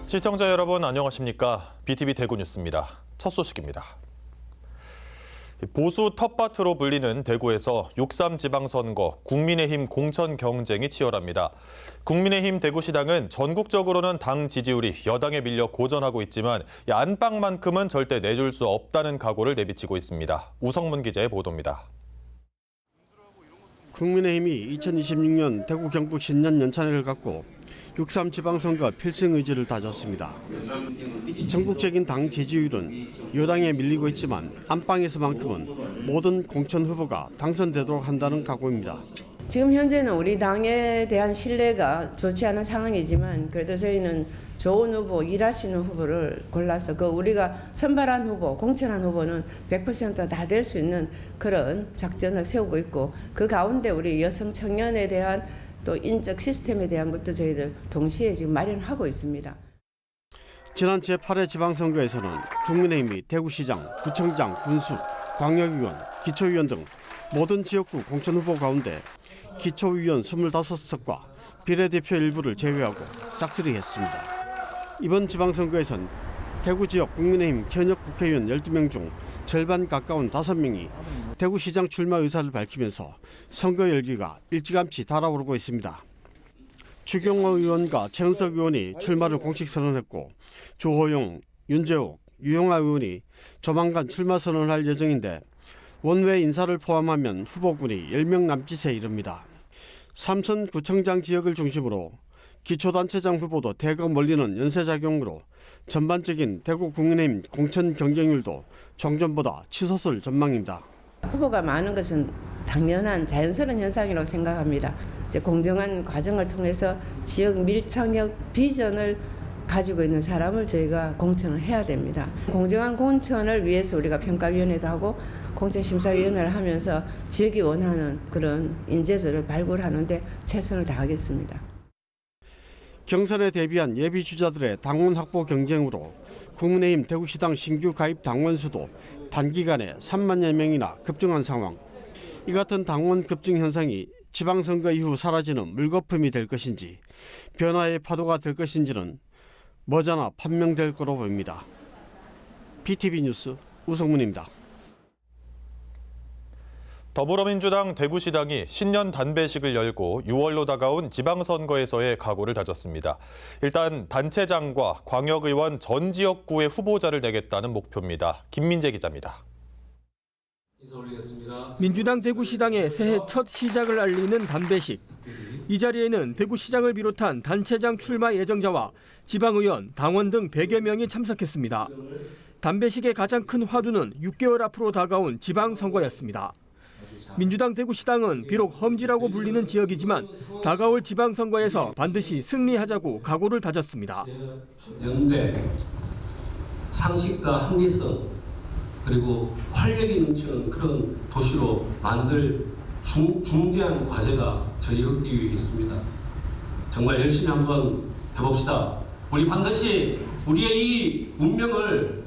시청자 여러분 안녕하십니까? BTV 대구 뉴스입니다. 첫 소식입니다. 보수 텃밭으로 불리는 대구에서 6.3 지방선거 국민의힘 공천 경쟁이 치열합니다. 국민의힘 대구시당은 전국적으로는 당 지지율이 여당에 밀려 고전하고 있지만 안방만큼은 절대 내줄 수 없다는 각오를 내비치고 있습니다. 우성문 기자의 보도입니다. 국민의힘이 2026년 대구 경북 신년 연찬회를 갖고 6.3 지방선거 필승 의지를 다졌습니다. 전국적인 당 지지율은 여당에 밀리고 있지만 안방에서만큼은 모든 공천 후보가 당선되도록 한다는 각오입니다. 지금 현재는 우리 당에 대한 신뢰가 좋지 않은 상황이지만 그래도 저희는 좋은 후보, 일할 수 있는 후보를 골라서 우리가 선발한 후보, 공천한 후보는 100% 다 될 수 있는 그런 작전을 세우고 있고 그 가운데 우리 여성 청년에 대한 또 인적 시스템에 대한 것도 저희들 동시에 지금 마련하고 있습니다. 지난 제8회 지방선거에서는 국민의힘이 대구시장, 구청장, 군수, 광역의원, 기초의원 등 모든 지역구 공천 후보 가운데 기초의원 25석과 비례대표 일부를 제외하고 싹쓸이했습니다. 이번 지방선거에선 대구 지역 국민의힘 현역 국회의원 12명 중 절반 가까운 5명이 대구시장 출마 의사를 밝히면서 선거 열기가 일찌감치 달아오르고 있습니다. 추경호 의원과 최은석 의원이 출마를 공식 선언했고 조호영, 윤재욱, 유영아 의원이 조만간 출마 선언할 예정인데 원외 인사를 포함하면 후보군이 10명 남짓에 이릅니다. 삼선구청장 지역을 중심으로 기초단체장 후보도 대거 몰리는 연쇄작용으로 전반적인 대구 국민의힘 공천 경쟁률도 종전보다 치솟을 전망입니다. 후보가 많은 것은 당연한 자연스러운 현상이라고 생각합니다. 이제 공정한 과정을 통해서 지역 밀착력 비전을 가지고 있는 사람을 저희가 공천을 해야 됩니다. 공정한 공천을 위해서 우리가 평가위원회도 하고 공천심사위원회를 하면서 지역이 원하는 그런 인재들을 발굴하는 데 최선을 다하겠습니다. 경선에 대비한 예비주자들의 당원 확보 경쟁으로 국민의힘 대구시당 신규 가입 당원 수도 단기간에 3만여 명이나 급증한 상황. 이 같은 당원 급증 현상이 지방선거 이후 사라지는 물거품이 될 것인지 변화의 파도가 될 것인지는 머지않아 판명될 거로 보입니다. BTV 뉴스 우성문입니다. 더불어민주당 대구시당이 신년 단배식을 열고 6월로 다가온 지방선거에서의 각오를 다졌습니다. 일단 단체장과 광역의원 전 지역구의 후보자를 내겠다는 목표입니다. 김민재 기자입니다. 민주당 대구시당의 새해 첫 시작을 알리는 단배식. 이 자리에는 대구시장을 비롯한 단체장 출마 예정자와 지방의원, 당원 등 100여 명이 참석했습니다. 단배식의 가장 큰 화두는 6개월 앞으로 다가온 지방선거였습니다. 민주당 대구시당은 비록 험지라고 불리는 지역이지만 다가올 지방선거에서 반드시 승리하자고 각오를 다졌습니다. 연대, 상식과 합리성, 그리고 활력이 넘치는 그런 도시로 만들 중대한 과제가 저희 혁기 위에 있습니다. 정말 열심히 한번 해봅시다. 우리 반드시 우리의 이 운명을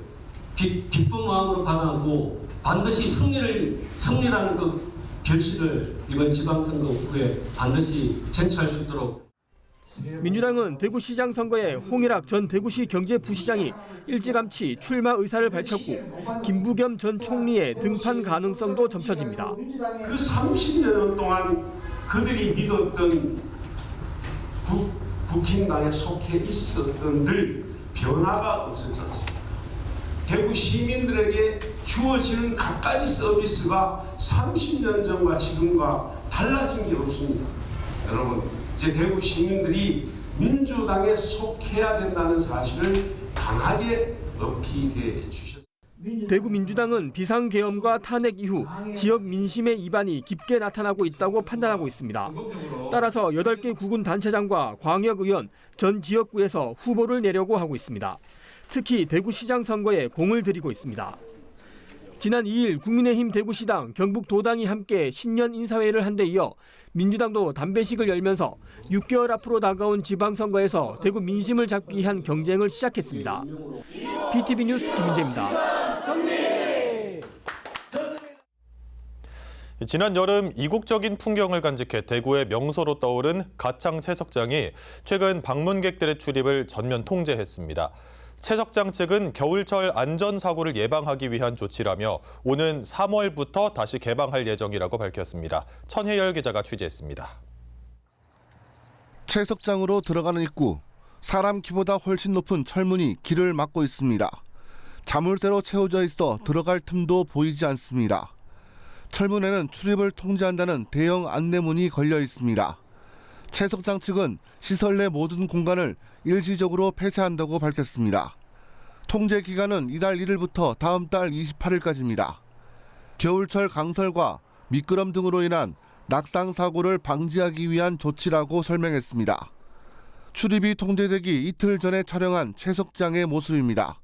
기쁜 마음으로 받아들고 반드시 승리라는 그 결실을 이번 지방선거 후에 반드시 쟁취할 수 있도록. 민주당은 대구시장 선거에 홍일학 전 대구시 경제부시장이 일찌감치 출마 의사를 밝혔고 김부겸 전 총리의 등판 가능성도 점쳐집니다. 그 30년 동안 그들이 믿었던 국힘당에 속해 있었던 늘 변화가 없었지 않습니까? 대구 시민들에게 주어지는 갖가지 서비스가 30년 전과 지금과 달라진 게 없습니다. 여러분, 이제 대구 시민들이 민주당에 속해야 된다는 사실을 강하게 어필해 주셨습니다. 대구 민주당은 비상계엄과 탄핵 이후 지역 민심의 이반이 깊게 나타나고 있다고 판단하고 있습니다. 따라서 8개 구군 단체장과 광역의원 전 지역구에서 후보를 내려고 하고 있습니다. 특히 대구시장 선거에 공을 들이고 있습니다. 지난 2일 국민의힘 대구시당, 경북도당이 함께 신년 인사회를 한 데 이어 민주당도 단배식을 열면서 6개월 앞으로 다가온 지방선거에서 대구 민심을 잡기 위한 경쟁을 시작했습니다. BTV 뉴스 김민재입니다. 지난 여름 이국적인 풍경을 간직해 대구의 명소로 떠오른 가창 채석장이 최근 방문객들의 출입을 전면 통제했습니다. 채석장 측은 겨울철 안전사고를 예방하기 위한 조치라며 오는 3월부터 다시 개방할 예정이라고 밝혔습니다. 천혜열 기자가 취재했습니다. 채석장으로 들어가는 입구, 사람 키보다 훨씬 높은 철문이 길을 막고 있습니다. 자물쇠로 채워져 있어 들어갈 틈도 보이지 않습니다. 철문에는 출입을 통제한다는 대형 안내문이 걸려 있습니다. 채석장 측은 시설 내 모든 공간을 일시적으로 폐쇄한다고 밝혔습니다. 통제 기간은 이달 1일부터 다음 달 28일까지입니다. 겨울철 강설과 미끄럼 등으로 인한 낙상 사고를 방지하기 위한 조치라고 설명했습니다. 출입이 통제되기 이틀 전에 촬영한 채석장의 모습입니다.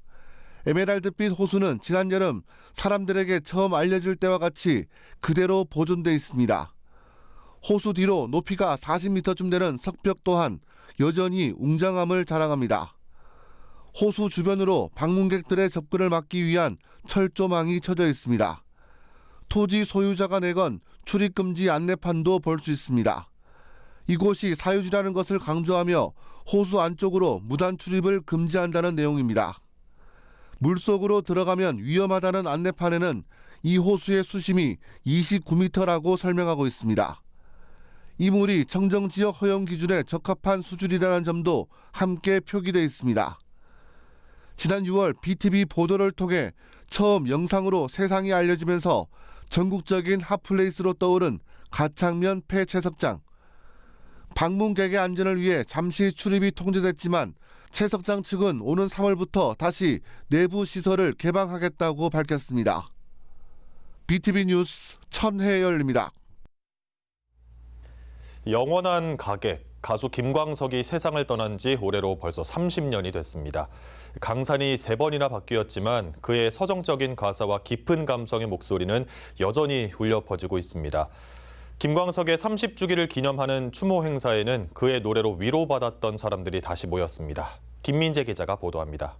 에메랄드빛 호수는 지난 여름 사람들에게 처음 알려질 때와 같이 그대로 보존돼 있습니다. 호수 뒤로 높이가 40m쯤 되는 석벽 또한 여전히 웅장함을 자랑합니다. 호수 주변으로 방문객들의 접근을 막기 위한 철조망이 쳐져 있습니다. 토지 소유자가 내건 출입금지 안내판도 볼 수 있습니다. 이곳이 사유지라는 것을 강조하며 호수 안쪽으로 무단 출입을 금지한다는 내용입니다. 물속으로 들어가면 위험하다는 안내판에는 이 호수의 수심이 29m라고 설명하고 있습니다. 이 물이 청정지역 허용 기준에 적합한 수준이라는 점도 함께 표기되어 있습니다. 지난 6월 BTV 보도를 통해 처음 영상으로 세상에 알려지면서 전국적인 핫플레이스로 떠오른 가창면 폐채석장. 방문객의 안전을 위해 잠시 출입이 통제됐지만 채석장 측은 오는 3월부터 다시 내부 시설을 개방하겠다고 밝혔습니다. BTV 뉴스 천혜열입니다. 영원한 가객, 가수 김광석이 세상을 떠난 지 올해로 벌써 30년이 됐습니다. 강산이 3번이나 바뀌었지만 그의 서정적인 가사와 깊은 감성의 목소리는 여전히 울려 퍼지고 있습니다. 김광석의 30주기를 기념하는 추모 행사에는 그의 노래로 위로받았던 사람들이 다시 모였습니다. 김민재 기자가 보도합니다.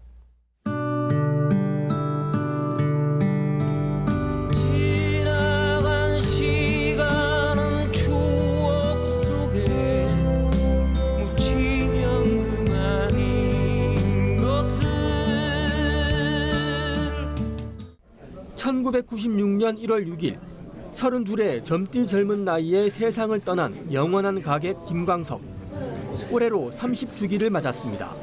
지나간 시간은 추억 속에 묻히면 그만인 것을 1996년 1월 6일 32의 젊디 젊은 나이에 세상을 떠난 영원한 가객 김광석. 올해로 30주기를 맞았습니다.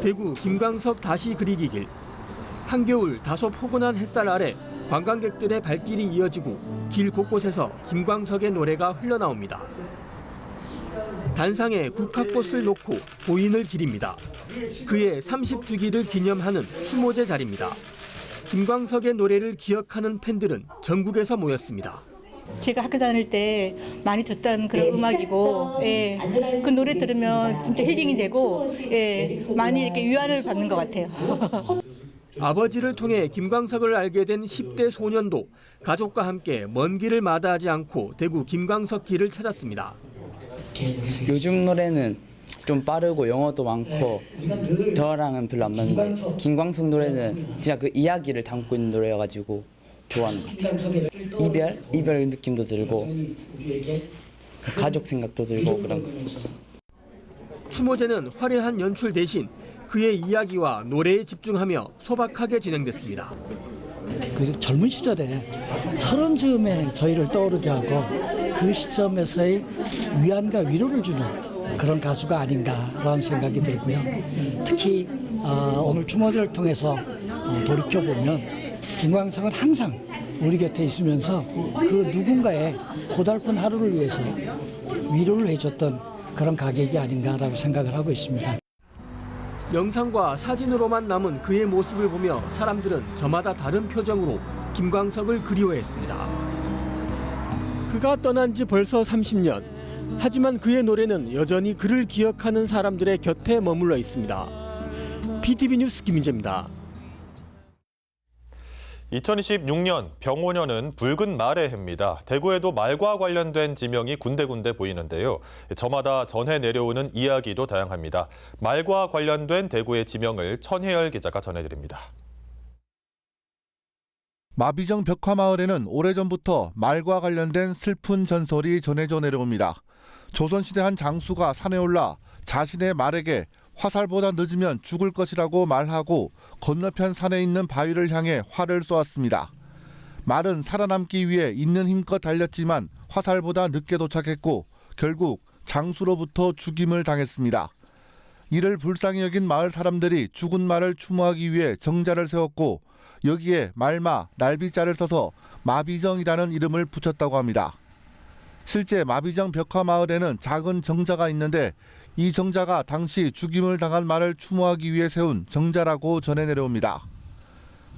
대구 김광석 다시 그리기 길. 한겨울 다소 포근한 햇살 아래 관광객들의 발길이 이어지고 길 곳곳에서 김광석의 노래가 흘러나옵니다. 단상에 국화꽃을 놓고 고인을 기립니다. 그의 30주기를 기념하는 추모제 자리입니다. 김광석의 노래를 기억하는 팬들은 전국에서 모였습니다. 제가 학교 다닐 때 많이 듣던 그런 음악이고, 그 노래 들으면 진짜 힐링이 되고, 많이 이렇게 위안을 받는 것 같아요. 아버지를 통해 김광석을 알게 된 10대 소년도 가족과 함께 먼 길을 마다하지 않고 대구 김광석 길을 찾았습니다. 요즘 노래는 좀 빠르고 영어도 많고 저랑은 별로 안 맞는데 김광석 노래는 진짜 그 이야기를 담고 있는 노래여가지고 좋아하는 것 같아요. 이별 느낌도 들고 가족 생각도 들고 그런 것 같아요. 추모제는 화려한 연출 대신 그의 이야기와 노래에 집중하며 소박하게 진행됐습니다. 그 젊은 시절에 30즈음에 저희를 떠오르게 하고 그 시점에서의 위안과 위로를 주는 그런 가수가 아닌가라는 생각이 들고요. 특히 오늘 추모제를 통해서 돌이켜보면 김광석은 항상 우리 곁에 있으면서 그 누군가의 고달픈 하루를 위해서 위로를 해줬던 그런 가객이 아닌가라고 생각을 하고 있습니다. 영상과 사진으로만 남은 그의 모습을 보며 사람들은 저마다 다른 표정으로 김광석을 그리워했습니다. 그가 떠난 지 벌써 30년. 하지만 그의 노래는 여전히 그를 기억하는 사람들의 곁에 머물러 있습니다. BTV 뉴스 김민재입니다. 2026년 병오년은 붉은 말의 해입니다. 대구에도 말과 관련된 지명이 군데군데 보이는데요. 저마다 전해 내려오는 이야기도 다양합니다. 말과 관련된 대구의 지명을 천혜열 기자가 전해드립니다. 마비정 벽화마을에는 오래전부터 말과 관련된 슬픈 전설이 전해져 내려옵니다. 조선시대 한 장수가 산에 올라 자신의 말에게 화살보다 늦으면 죽을 것이라고 말하고 건너편 산에 있는 바위를 향해 활을 쏘았습니다. 말은 살아남기 위해 있는 힘껏 달렸지만 화살보다 늦게 도착했고 결국 장수로부터 죽임을 당했습니다. 이를 불쌍히 여긴 마을 사람들이 죽은 말을 추모하기 위해 정자를 세웠고 여기에 말마, 날비자를 써서 마비정이라는 이름을 붙였다고 합니다. 실제 마비정 벽화마을에는 작은 정자가 있는데 이 정자가 당시 죽임을 당한 말을 추모하기 위해 세운 정자라고 전해 내려옵니다.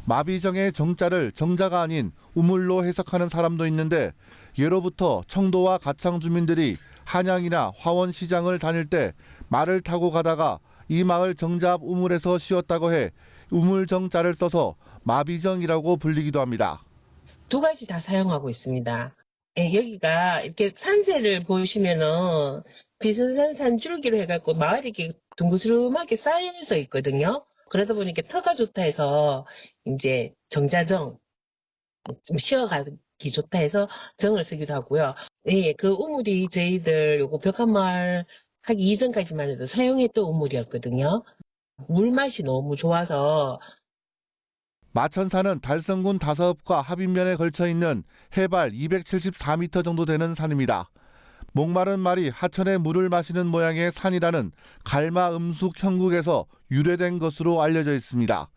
마비정의 정자를 정자가 아닌 우물로 해석하는 사람도 있는데 예로부터 청도와 가창 주민들이 한양이나 화원시장을 다닐 때 말을 타고 가다가 이 마을 정자 앞 우물에서 쉬었다고 해 우물정자를 써서 마비정이라고 불리기도 합니다. 두 가지 다 사용하고 있습니다. 여기가 이렇게 산세를 보시면은 비선산 산줄기로 해갖고 마을이 이렇게 둥그스름하게 쌓여서 있거든요. 그러다 보니까 터가 좋다 해서 이제 정자정, 좀 쉬어가기 좋다 해서 정을 쓰기도 하고요. 예, 그 우물이 저희들 요거 벽화마을 하기 이전까지만 해도 사용했던 우물이었거든요. 물맛이 너무 좋아서. 마천산은 달성군 다사읍과 합인면에 걸쳐 있는 해발 274m 정도 되는 산입니다. 목마른 말이 하천의 물을 마시는 모양의 산이라는 갈마 음숙 형국에서 유래된 것으로 알려져 있습니다.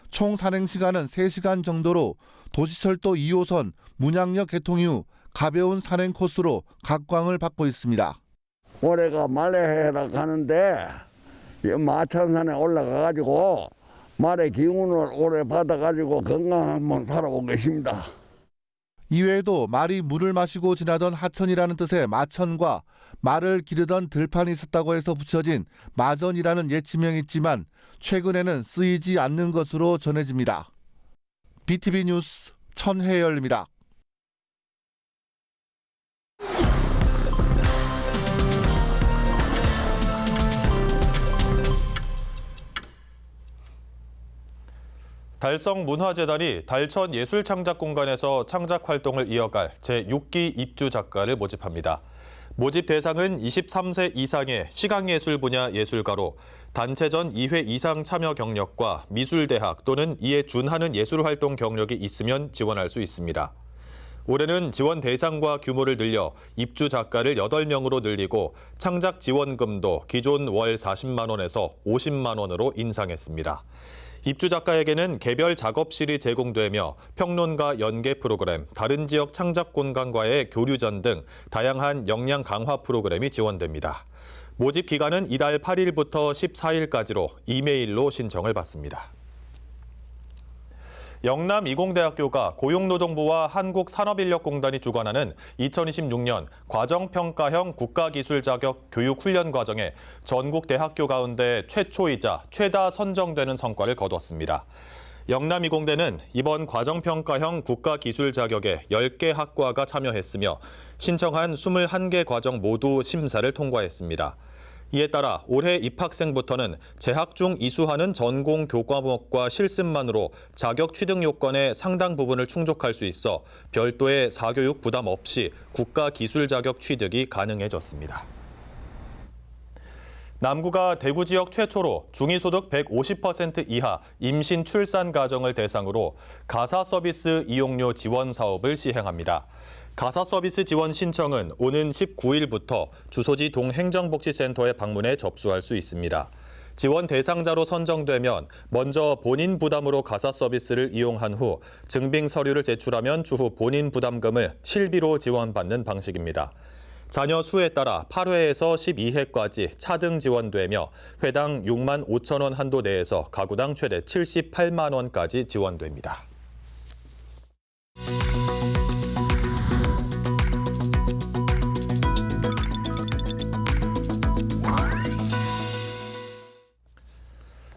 총 산행 시간은 3시간 정도로 도시철도 2호선 문양역 개통 이후 가벼운 산행 코스로 각광을 받고 있습니다. 올해가 말레해라 가는데 마천산에 올라가가지고 말의 기운을 오래 받아가지고 건강 한번 살아보고 계십니다. 이외에도 말이 물을 마시고 지나던 하천이라는 뜻의 마천과 말을 기르던 들판이 있었다고 해서 붙여진 마전이라는 옛 지명이 있지만 최근에는 쓰이지 않는 것으로 전해집니다. BTV 뉴스 천혜열입니다. 달성문화재단이 달천 예술창작공간에서 창작활동을 이어갈 제6기 입주 작가를 모집합니다. 모집 대상은 23세 이상의 시각예술 분야 예술가로 단체전 2회 이상 참여 경력과 미술대학 또는 이에 준하는 예술활동 경력이 있으면 지원할 수 있습니다. 올해는 지원 대상과 규모를 늘려 입주 작가를 8명으로 늘리고 창작 지원금도 기존 월 40만 원에서 50만 원으로 인상했습니다. 입주 작가에게는 개별 작업실이 제공되며 평론가 연계 프로그램, 다른 지역 창작 공간과의 교류전 등 다양한 역량 강화 프로그램이 지원됩니다. 모집 기간은 이달 8일부터 14일까지로 이메일로 신청을 받습니다. 영남이공대학교가 고용노동부와 한국산업인력공단이 주관하는 2026년 과정평가형 국가기술자격 교육훈련 과정에 전국 대학교 가운데 최초이자 최다 선정되는 성과를 거뒀습니다. 영남이공대는 이번 과정평가형 국가기술자격에 10개 학과가 참여했으며 신청한 21개 과정 모두 심사를 통과했습니다. 이에 따라 올해 입학생부터는 재학 중 이수하는 전공 교과목과 실습만으로 자격 취득 요건의 상당 부분을 충족할 수 있어 별도의 사교육 부담 없이 국가기술 자격 취득이 가능해졌습니다. 남구가 대구 지역 최초로 중위소득 150% 이하 임신 출산 가정을 대상으로 가사 서비스 이용료 지원 사업을 시행합니다. 가사 서비스 지원 신청은 오는 19일부터 주소지 동행정복지센터에 방문해 접수할 수 있습니다. 지원 대상자로 선정되면 먼저 본인 부담으로 가사 서비스를 이용한 후 증빙 서류를 제출하면 추후 본인 부담금을 실비로 지원받는 방식입니다. 자녀 수에 따라 8회에서 12회까지 차등 지원되며 회당 6만 5천 원 한도 내에서 가구당 최대 78만 원까지 지원됩니다.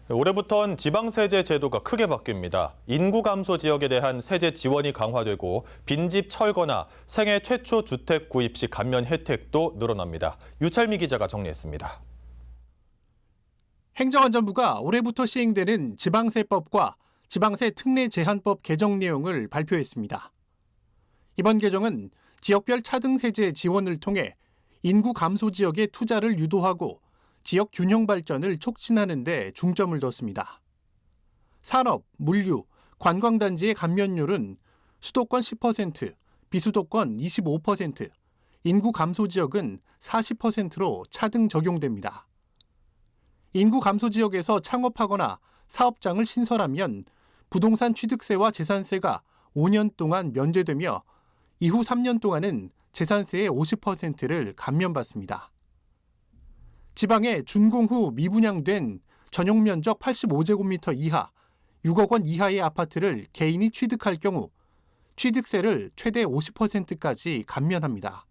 올해부터는 지방세제 제도가 크게 바뀝니다. 인구 감소 지역에 대한 세제 지원이 강화되고 빈집 철거나 생애 최초 주택 구입 시 감면 혜택도 늘어납니다. 유철미 기자가 정리했습니다. 행정안전부가 올해부터 시행되는 지방세법과 지방세 특례 제한법 개정 내용을 발표했습니다. 이번 개정은 지역별 차등세제 지원을 통해 인구 감소 지역의 투자를 유도하고 지역 균형 발전을 촉진하는 데 중점을 뒀습니다. 산업, 물류, 관광단지의 감면율은 수도권 10%, 비수도권 25%, 인구 감소 지역은 40%로 차등 적용됩니다. 인구 감소 지역에서 창업하거나 사업장을 신설하면 부동산 취득세와 재산세가 5년 동안 면제되며 이후 3년 동안은 재산세의 50%를 감면받습니다. 지방에 준공 후 미분양된 전용 면적 85제곱미터 이하, 6억 원 이하의 아파트를 개인이 취득할 경우 취득세를 최대 50%까지 감면합니다.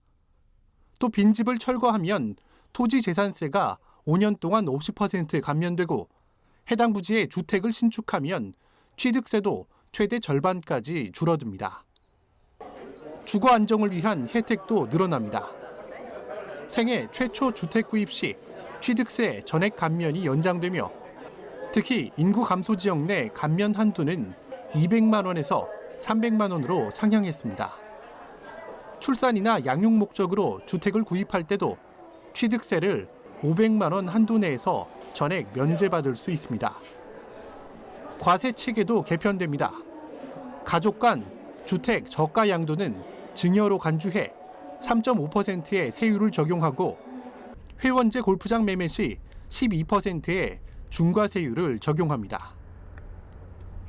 또 빈집을 철거하면 토지 재산세가 5년 동안 50% 감면되고 해당 부지에 주택을 신축하면 취득세도 최대 절반까지 줄어듭니다. 주거 안정을 위한 혜택도 늘어납니다. 생애 최초 주택 구입 시 취득세 전액 감면이 연장되며 특히 인구 감소 지역 내 감면 한도는 200만 원에서 300만 원으로 상향했습니다. 출산이나 양육 목적으로 주택을 구입할 때도 취득세를 500만 원 한도 내에서 전액 면제받을 수 있습니다. 과세 체계도 개편됩니다. 가족 간 주택 저가 양도는 증여로 간주해 3.5%의 세율을 적용하고 회원제 골프장 매매 시 12%의 중과세율을 적용합니다.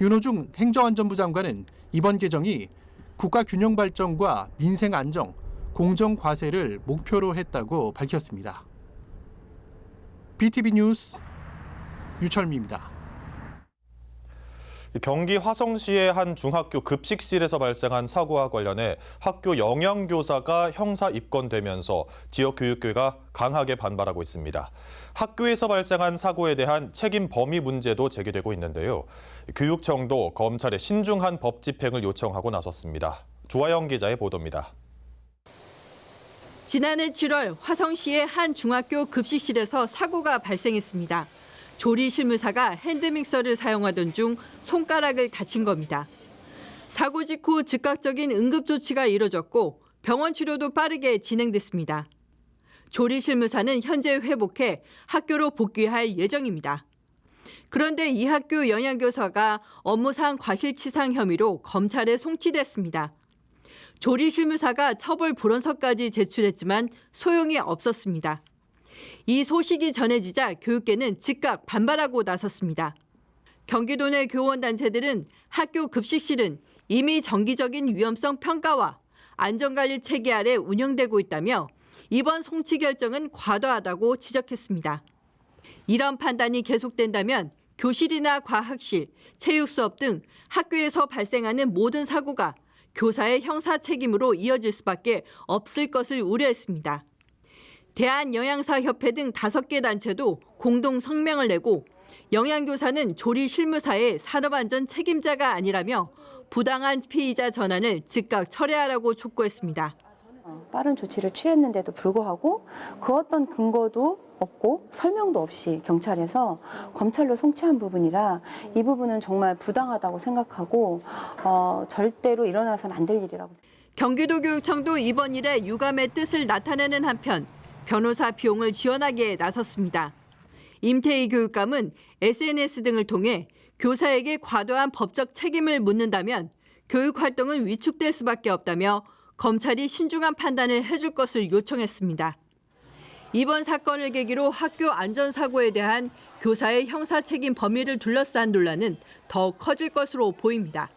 윤호중 행정안전부 장관은 이번 개정이 국가 균형 발전과 민생 안정, 공정 과세를 목표로 했다고 밝혔습니다. BTV 뉴스 유철미입니다. 경기 화성시의 한 중학교 급식실에서 발생한 사고와 관련해 학교 영양교사가 형사 입건되면서 지역 교육계가 강하게 반발하고 있습니다. 학교에서 발생한 사고에 대한 책임 범위 문제도 제기되고 있는데요. 교육청도 검찰에 신중한 법 집행을 요청하고 나섰습니다. 주하영 기자의 보도입니다. 지난해 7월 화성시의 한 중학교 급식실에서 사고가 발생했습니다. 조리 실무사가 핸드믹서를 사용하던 중 손가락을 다친 겁니다. 사고 직후 즉각적인 응급 조치가 이뤄졌고 병원 치료도 빠르게 진행됐습니다. 조리 실무사는 현재 회복해 학교로 복귀할 예정입니다. 그런데 이 학교 영양교사가 업무상 과실치상 혐의로 검찰에 송치됐습니다. 조리 실무사가 처벌 불원서까지 제출했지만 소용이 없었습니다. 이 소식이 전해지자 교육계는 즉각 반발하고 나섰습니다. 경기도 내 교원단체들은 학교 급식실은 이미 정기적인 위험성 평가와 안전관리 체계 아래 운영되고 있다며 이번 송치 결정은 과도하다고 지적했습니다. 이런 판단이 계속된다면 교실이나 과학실, 체육 수업 등 학교에서 발생하는 모든 사고가 교사의 형사 책임으로 이어질 수밖에 없을 것을 우려했습니다. 대한영양사협회 등 5개 단체도 공동 성명을 내고 영양교사는 조리 실무사의 산업안전 책임자가 아니라며 부당한 피의자 전환을 즉각 철회하라고 촉구했습니다. 빠른 조치를 취했는데도 불구하고 그 어떤 근거도 없고 설명도 없이 경찰에서 검찰로 송치한 부분이라 이 부분은 정말 부당하다고 생각하고 절대로 일어나서는 안 될 일이라고 생각합니다. 경기도교육청도 이번 일에 유감의 뜻을 나타내는 한편 변호사 비용을 지원하기에 나섰습니다. 임태희 교육감은 SNS 등을 통해 교사에게 과도한 법적 책임을 묻는다면 교육 활동은 위축될 수밖에 없다며 검찰이 신중한 판단을 해줄 것을 요청했습니다. 이번 사건을 계기로 학교 안전사고에 대한 교사의 형사 책임 범위를 둘러싼 논란은 더 커질 것으로 보입니다.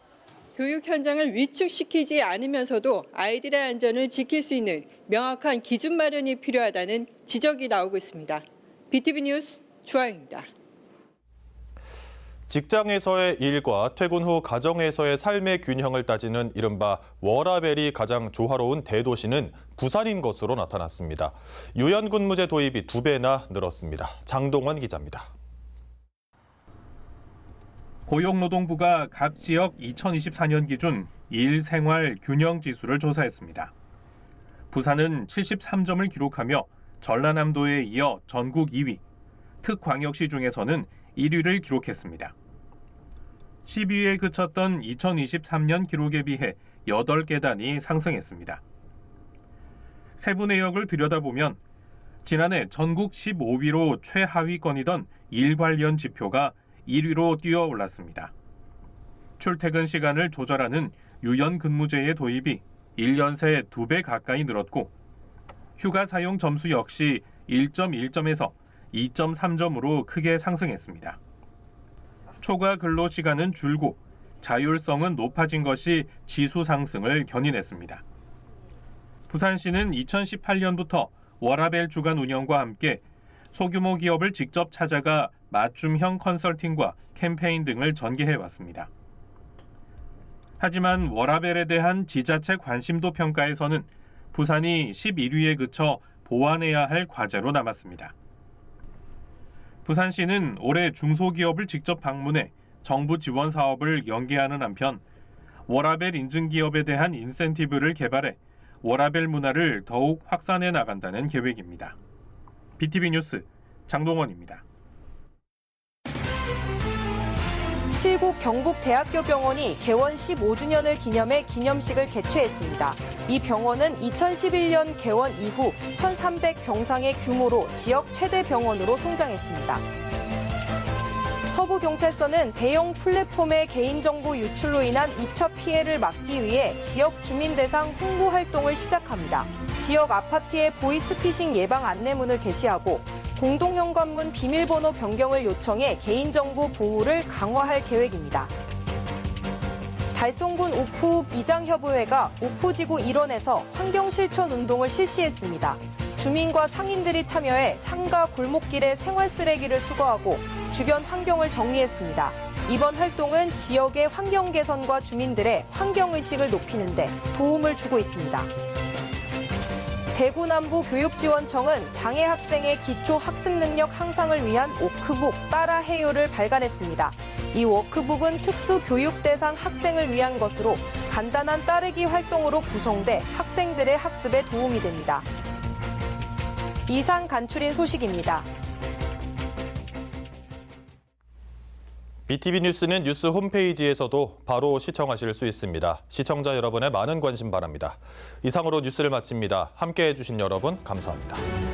교육 현장을 위축시키지 않으면서도 아이들의 안전을 지킬 수 있는 명확한 기준 마련이 필요하다는 지적이 나오고 있습니다. BTV 뉴스 주하영입니다. 직장에서의 일과 퇴근 후 가정에서의 삶의 균형을 따지는 이른바 워라밸이 가장 조화로운 대도시는 부산인 것으로 나타났습니다. 유연근무제 도입이 2배나 늘었습니다. 장동원 기자입니다. 고용노동부가 각 지역 2024년 기준 일, 생활 균형 지수를 조사했습니다. 부산은 73점을 기록하며 전라남도에 이어 전국 2위, 특광역시 중에서는 1위를 기록했습니다. 10위에 그쳤던 2023년 기록에 비해 8계단이 상승했습니다. 세부 내역을 들여다보면 지난해 전국 15위로 최하위권이던 일 관련 지표가 1위로 뛰어올랐습니다. 출퇴근 시간을 조절하는 유연 근무제의 도입이 1년 새 2배 가까이 늘었고 휴가 사용 점수 역시 1.1점에서 2.3점으로 크게 상승했습니다. 초과 근로 시간은 줄고 자율성은 높아진 것이 지수 상승을 견인했습니다. 부산시는 2018년부터 워라벨 주간 운영과 함께 소규모 기업을 직접 찾아가 맞춤형 컨설팅과 캠페인 등을 전개해왔습니다. 하지만 워라벨에 대한 지자체 관심도 평가에서는 부산이 11위에 그쳐 보완해야 할 과제로 남았습니다. 부산시는 올해 중소기업을 직접 방문해 정부 지원 사업을 연계하는 한편 워라벨 인증 기업에 대한 인센티브를 개발해 워라벨 문화를 더욱 확산해 나간다는 계획입니다. BTV 뉴스 장동원입니다. 7국 경북대학교병원이 개원 15주년을 기념해 기념식을 개최했습니다. 이 병원은 2011년 개원 이후 1,300병상의 규모로 지역 최대 병원으로 성장했습니다. 서부경찰서는 대형 플랫폼의 개인정보 유출로 인한 2차 피해를 막기 위해 지역 주민 대상 홍보 활동을 시작합니다. 지역 아파트의 보이스피싱 예방 안내문을 게시하고 공동현관문 비밀번호 변경을 요청해 개인정보 보호를 강화할 계획입니다. 달성군 오프읍 이장협의회가 오프지구 일원에서 환경실천 운동을 실시했습니다. 주민과 상인들이 참여해 상가 골목길에 생활 쓰레기를 수거하고 주변 환경을 정리했습니다. 이번 활동은 지역의 환경 개선과 주민들의 환경의식을 높이는 데 도움을 주고 있습니다. 대구 남부 교육지원청은 장애 학생의 기초 학습 능력 향상을 위한 워크북 따라해요를 발간했습니다. 이 워크북은 특수 교육 대상 학생을 위한 것으로 간단한 따르기 활동으로 구성돼 학생들의 학습에 도움이 됩니다. 이상 간추린 소식입니다. BTV 뉴스는 뉴스 홈페이지에서도 바로 시청하실 수 있습니다. 시청자 여러분의 많은 관심 바랍니다. 이상으로 뉴스를 마칩니다. 함께해 주신 여러분 감사합니다.